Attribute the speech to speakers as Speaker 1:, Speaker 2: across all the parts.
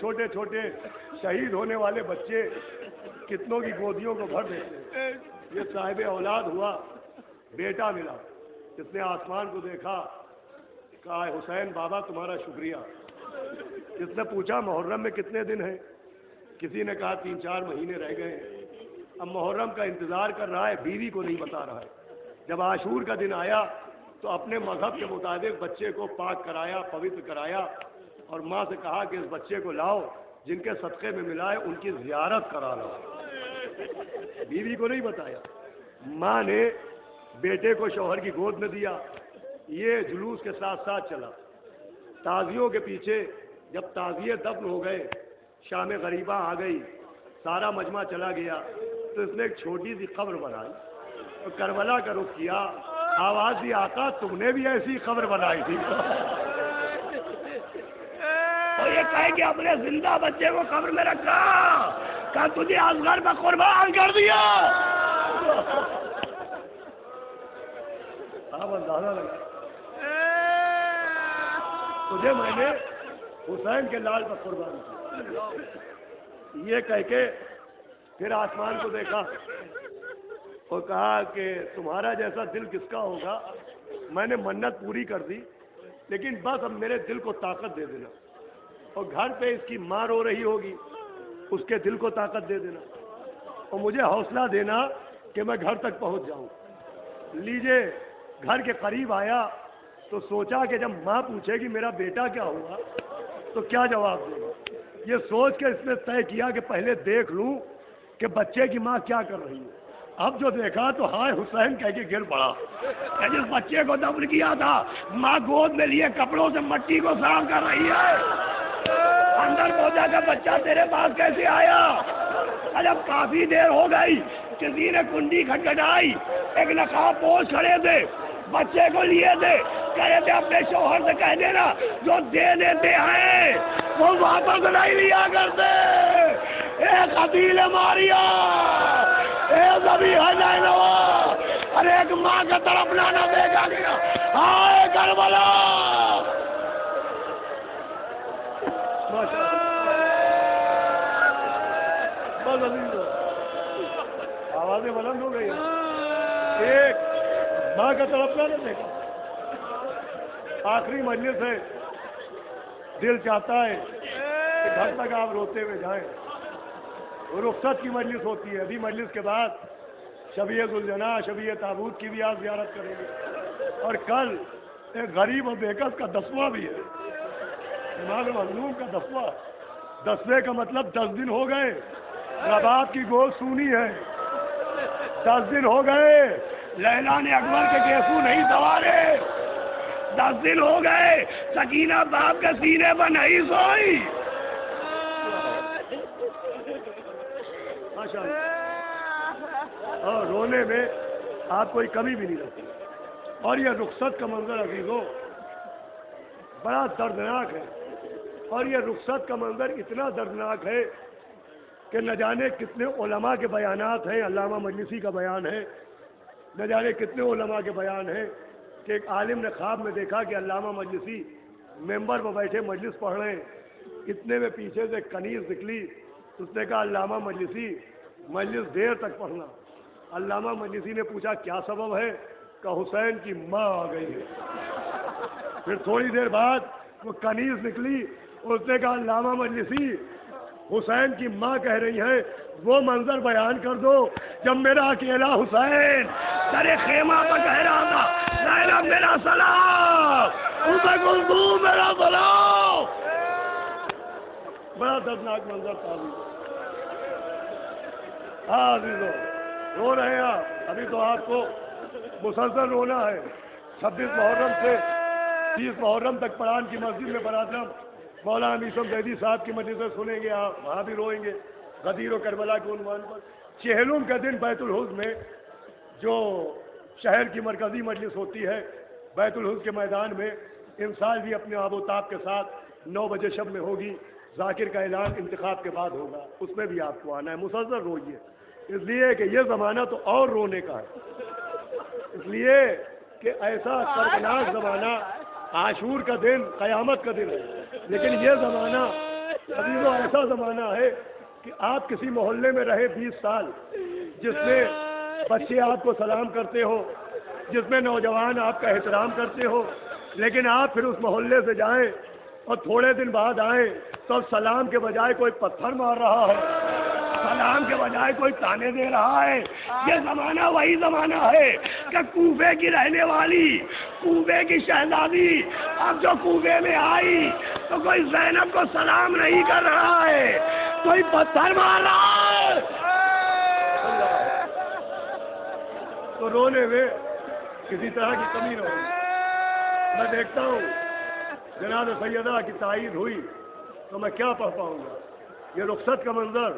Speaker 1: چھوٹے چھوٹے شہید ہونے والے بچے کتنوں کی گودیوں کو بھر دیتے ہیں۔ یہ صاحب اولاد ہوا، بیٹا ملا، جس نے آسمان کو دیکھا، کہا حسین بابا تمہارا شکریہ۔ جس نے پوچھا محرم میں کتنے دن ہیں، کسی نے کہا 3-4 مہینے رہ گئے ہیں۔ اب محرم کا انتظار کر رہا ہے، بیوی کو نہیں بتا رہا ہے۔ جب عاشور کا دن آیا تو اپنے مذہب کے مطابق بچے کو پاک کرایا، پوتر کرایا، اور ماں سے کہا کہ اس بچے کو لاؤ، جن کے صدقے میں ملا ہے ان کی زیارت کرا لاؤ۔ بیوی کو نہیں بتایا۔ ماں نے بیٹے کو شوہر کی گود میں دیا۔ یہ جلوس کے ساتھ ساتھ چلا۔ تازیوں کے پیچھے جب تازیے دفن ہو گئے، شام غریبہ آ گئی، سارا مجمع چلا گیا، تو اس نے ایک چھوٹی سی قبر بنائی اور کربلا کا رخ کیا، آواز دی آقا تم نے بھی ایسی قبر بنائی تھی؟ اور یہ کہے کہ اپنے زندہ بچے کو قبر میں رکھا، کہ تجھے اصغر میں قربان کر دیا۔ آپ اندازہ لگا، تجھے میں نے حسین کے لال پر قربان کیا۔ یہ کہہ کے پھر آسمان کو دیکھا اور کہا کہ تمہارا جیسا دل کس کا ہوگا، میں نے منت پوری کر دی، لیکن بس اب میرے دل کو طاقت دے دینا، اور گھر پہ اس کی ماں رو رہی ہوگی، اس کے دل کو طاقت دے دینا، اور مجھے حوصلہ دینا کہ میں گھر تک پہنچ جاؤں۔ لیجئے گھر کے قریب آیا تو سوچا کہ جب ماں پوچھے گی میرا بیٹا کیا ہوا تو کیا جواب دے گا۔ یہ سوچ کے اس نے طے کیا کہ پہلے دیکھ لوں کہ بچے کی ماں کیا کر رہی ہے۔ اب جو دیکھا تو ہائے حسین کہہ کے گر پڑا کہ جس بچے کو دفن کیا تھا ماں گود میں لیے کپڑوں سے مٹی کو صاف کر رہی ہے، اندر پہنچا کہ بچہ تیرے پاس کیسے آیا؟ جب کافی دیر ہو گئی، کسی نے کنڈی کھٹکھٹائی، ایک نقاب پوش کھڑے تھے، بچے کو لیے تھے، کہہ رہے تھے اپنے شوہر سے کہہ دینا جو دے دیتے ہیں وہ واپس نہیں لیا کرتے۔ اے قتیل ماریا، اے ذبیحہ نینوا، ارے ایک ماں کا تڑپنا نہ دیکھا گیا، ہائے کربلا۔ آوازیں بلند ہو گئی، ایک ماں کا تڑپنا نہ دیکھا۔ آخری مجلس ہے، دل چاہتا ہے کہ گھر تک آپ روتے ہوئے جائیں۔ رخصت کی مجلس ہوتی ہے، ابھی مجلس کے بعد شبیہ ذوالجناح، شبیہ تابوت کی بھی آپ زیارت کریں گے، اور کل ایک غریب اور بیکس کا 10واں بھی ہے، امام مظلوم کا 10واں۔ 10ویں کا مطلب 10 دن ہو گئے، رباب کی گود سونی ہے، 10 دن ہو گئے، لیلا نے اکبر کے گیسو نہیں سوارے، 10 دن ہو گئے، سکینہ باپ کے سینے پر نہیں سوئی۔ اور رونے میں آپ کوئی کمی بھی نہیں رکھتی۔ اور یہ رخصت کا منظر عزیزوں بڑا دردناک ہے، اور یہ رخصت کا منظر اتنا دردناک ہے کہ نہ جانے کتنے علماء کے بیانات ہیں، علامہ مجلسی کا بیان ہے، نہ جانے کتنے علماء کے بیان ہیں کہ ایک عالم نے خواب میں دیکھا کہ علامہ مجلسی ممبر پر بیٹھے مجلس پڑھ رہے ہیں، اتنے میں پیچھے سے کنیز نکلی، اس نے کہا علامہ مجلسی مجلس دیر تک پڑھنا۔ علامہ مجلسی نے پوچھا کیا سبب ہے؟ کہ حسین کی ماں آ گئی ہے۔ پھر تھوڑی دیر بعد وہ کنیز نکلی، اس نے کہا علامہ مجلسی حسین کی ماں کہہ رہی ہے، وہ منظر بیان کر دو جب میرا اکیلا حسین در خیمہ پر کہہ رہا تھا زینب میرا سلام، کلثوم میرا سلام۔ بڑا دردناک منظر تھا۔ ہاں عزیزو رو رہے ہیں آپ، ابھی تو آپ کو مسلسل رونا ہے۔ 26 محرم سے 30 محرم تک پران کی مسجد میں برادرم مولانا میثم زیدی صاحب کی مجلس سے سنیں گے، آپ وہاں بھی روئیں گے غدیر و کربلا کے عنوان پر۔ 40 کے دن بیت الحز میں جو شہر کی مرکزی مجلس ہوتی ہے، بیت الحز کے میدان میں ان سال بھی اپنے آب و تاب کے ساتھ 9 بجے شب میں ہوگی۔ ذاکر کا اعلان انتخاب کے بعد ہوگا، اس میں بھی آپ کو آنا ہے۔ مسلسل روئیے، اس لیے کہ یہ زمانہ تو اور رونے کا ہے، اس لیے کہ ایسا دردناک زمانہ، عاشور کا دن قیامت کا دن ہے، لیکن یہ زمانہ عزیزو ایسا زمانہ ہے کہ آپ کسی محلے میں رہے 20 سال، جس میں بچے آپ کو سلام کرتے ہو، جس میں نوجوان آپ کا احترام کرتے ہو، لیکن آپ پھر اس محلے سے جائیں اور تھوڑے دن بعد آئیں تو سلام کے بجائے کوئی پتھر مار رہا ہے، سلام کے بجائے کوئی تانے دے رہا ہے۔ یہ زمانہ وہی زمانہ ہے کہ کوفے کی رہنے والی، کوفے کی شہزادی اب جو کوفے میں آئی تو کوئی زینب کو سلام نہیں کر رہا ہے، کوئی پتھر مار رہا ہے۔ تو رونے میں کسی طرح کی کمی نہ ہوگی۔ میں دیکھتا ہوں جناب سیدہ کی تائید ہوئی تو میں کیا پڑھ پاؤں گا۔ یہ رخصت کا منظر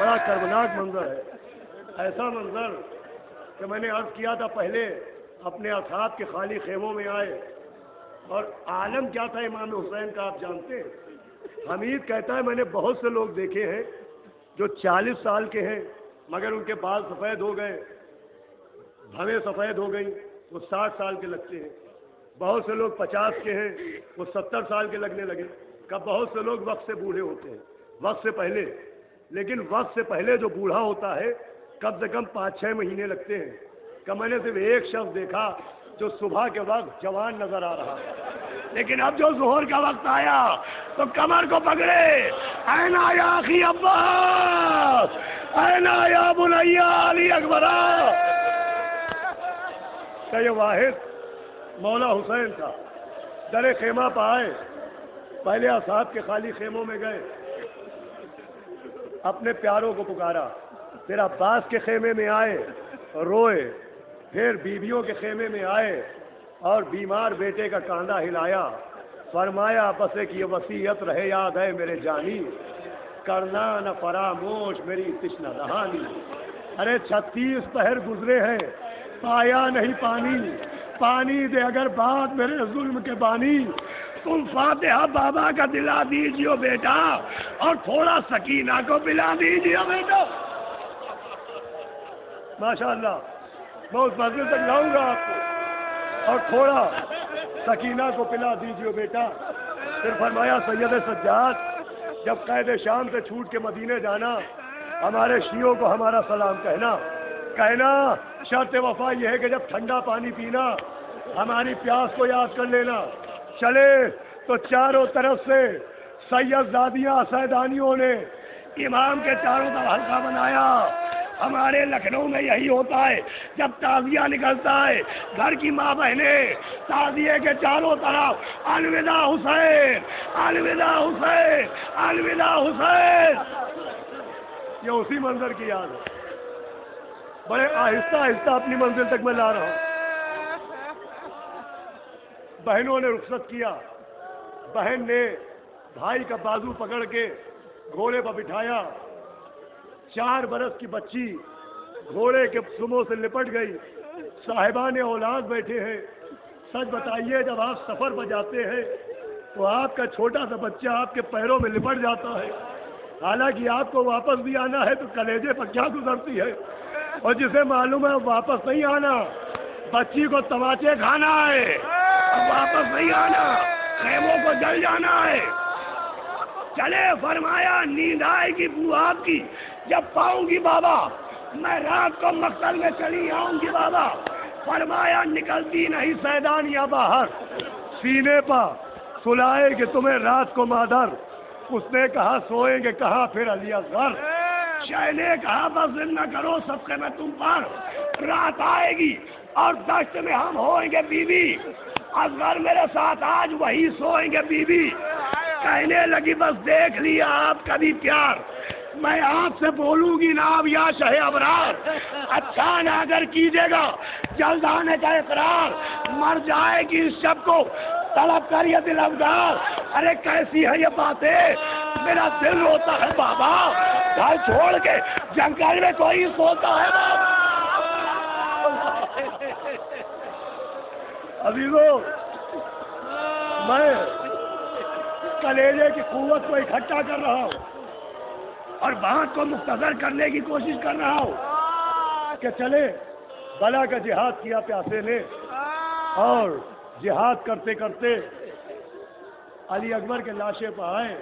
Speaker 1: بڑا کربناک منظر ہے، ایسا منظر کہ میں نے عرض کیا تھا پہلے اپنے اصحاب کے خالی خیموں میں آئے، اور عالم کیا تھا امام حسین کا آپ جانتے ہیں۔ حمید کہتا ہے میں نے بہت سے لوگ دیکھے ہیں جو 40 سال کے ہیں مگر ان کے بال سفید ہو گئے، بھویں سفید ہو گئی، وہ 60 سال کے لگتے ہیں۔ بہت سے لوگ 50 کے ہیں، وہ 70 سال کے لگنے لگے۔ کہ بہت سے لوگ وقت سے بوڑھے ہوتے ہیں، وقت سے پہلے، لیکن وقت سے پہلے جو بوڑھا ہوتا ہے کم سے کم 5-6 مہینے لگتے ہیں۔ کہ میں نے صرف ایک شخص دیکھا جو صبح کے وقت جوان نظر آ رہا، لیکن اب جو ظہر کا وقت آیا تو کمر کو پکڑے، اینا یا اخی عباس، اینا یا بنیا علی اکبرہ۔ کہ یہ واحد مولا حسین تھا۔ در خیمہ پہ آئے، پہلے اصحاب کے خالی خیموں میں گئے، اپنے پیاروں کو پکارا، پھر عباس کے خیمے میں آئے روئے، پھر بیویوں کے خیمے میں آئے اور بیمار بیٹے کا کاندھا ہلایا، فرمایا بس ایک یہ وصیت رہے یاد ہے میرے جانی، کرنا نہ فراموش میری تشنہ دہانی۔ ارے 36 پہر گزرے ہیں، پایا نہیں پانی، پانی دے اگر بات میرے ظلم کے بانی، تم فاتحہ بابا کا دلا دیجیے بیٹا اور تھوڑا سکینہ کو پلا دیجیے بیٹا۔ ماشاءاللہ میں اس مسجد تک لاؤں گا آپ کو، اور تھوڑا سکینہ کو پلا دیجیے بیٹا۔ پھر فرمایا سید سجاد جب قید شام سے چھوٹ کے مدینے جانا، ہمارے شیعوں کو ہمارا سلام کہنا، شرط وفا یہ ہے کہ جب ٹھنڈا پانی پینا ہماری پیاس کو یاد کر لینا۔ چلے تو چاروں طرف سے سید زادیاں سیدانیوں نے امام کے چاروں طرف حلقہ بنایا۔ ہمارے لکھنؤ میں یہی ہوتا ہے، جب تعزیہ نکلتا ہے گھر کی ماں بہنیں تعزیے کے چاروں طرف الوداع حسین، الوداع حسین، الوداع حسین۔ یہ اسی منظر کی یاد ہے۔ بڑے آہستہ آہستہ اپنی منزل تک میں لا رہا ہوں۔ بہنوں نے رخصت کیا، بہن نے بھائی کا بازو پکڑ کے گھوڑے پر بٹھایا، 4 برس کی بچی گھوڑے کے سموں سے لپٹ گئی، صاحبان اولاد بیٹھے ہیں۔ سچ بتائیے جب آپ سفر پر جاتے ہیں تو آپ کا چھوٹا سا بچہ آپ کے پیروں میں لپٹ جاتا ہے، حالانکہ آپ کو واپس بھی آنا ہے تو کلیجے پر کیا گزرتی ہے، اور جسے معلوم ہے واپس نہیں آنا، بچی کو تماچے کھانا ہے، اب واپس نہیں آنا، خیموں کو جل جانا ہے۔ چلے فرمایا نیند آئے گی بو آپ کی جب پاؤں گی بابا، میں رات کو مقتل میں چلی آؤں گی بابا۔ فرمایا نکلتی نہیں سیدانیاں باہر، سینے پا سلائے گے تمہیں رات کو مادر۔ اس نے کہا سوئیں گے کہاں پھر علی اصغر، شاہ نے کہا بس نہ کرو صدقے میں تم پر، رات آئے گی اور دشت میں ہم ہوئیں گے بی بی، اصغر میرے ساتھ آج وہی سوئیں گے بی بی۔ کہنے لگی بس دیکھ لیا آپ کا بھی پیار، میں آپ سے بولوں گی نا اب یا شہ ابرار، اچھا نہ اگر کیجیے گا جلد آنے کا اقرار، مر جائے گی اس شب کو طلب کر یہ دل افگار۔ ارے کیسی ہے یہ باتیں، میرا دل روتا ہے بابا، گھر چھوڑ کے جنگل میں کوئی سوتا ہے بابا۔ عزیزو میں کلیجے کی قوت کو اکٹھا کر رہا ہوں اور بات کو مختصر کرنے کی کوشش کر رہا ہوں کہ چلے بلا کا جہاد کیا پیاسے نے، اور جہاد کرتے کرتے علی اکبر کے لاشے پہ آئے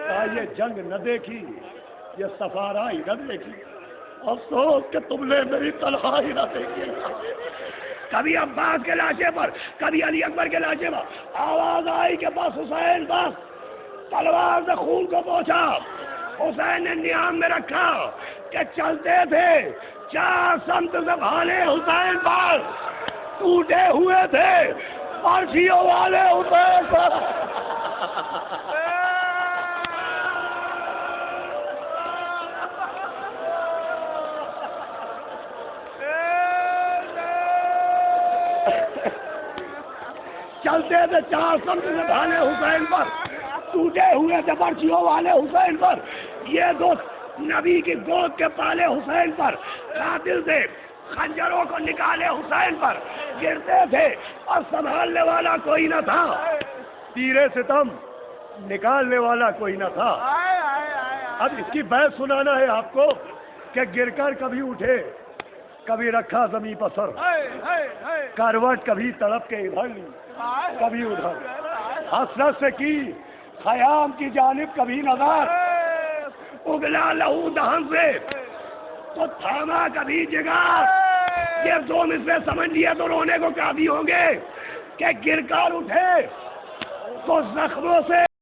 Speaker 1: کہا یہ جنگ نہ دیکھی، یہ سفارا ہی نہ دیکھی، افسوس کہ تم نے میری تنہائی نہ دیکھی۔ کبھی عباس کے لاشے پر، کبھی علی اکبر کے لاشے پر آواز آئی کہ بس حسین بس، تلوار سے خون کو پوچھا۔ حسین نے نیام میں رکھا کہ چلتے تھے 4 سمت سے بھانے حسین پر، ٹوٹے ہوئے تھے پرچیوں والے حسین پر۔ چلتے تھے 4 سمت سے بھانے حسین پر، ٹوٹے ہوئے تھے پرچیوں والے حسین پر، یہ دو نبی کی گود کے پالے حسین پر، قاتل تھے خنجروں کو نکالے حسین پر، گرتے تھے اور سنبھالنے والا کوئی نہ تھا، تیرے ستم نکالنے والا کوئی نہ تھا۔ اب اس کی بحث سنانا ہے آپ کو کہ گر کر کبھی اٹھے، کبھی رکھا زمین پر سر، کروٹ کبھی تڑپ کے ادھر لی، کبھی ادھر، حسرت سے کی خیام کی جانب کبھی نظر، اگلا لہو دہن سے تو تھاما کبھی جگر۔ یہ 2 مصرے سمجھ لیے تو رونے کو کافی ہوں گے کہ گر کر اٹھے تو زخموں سے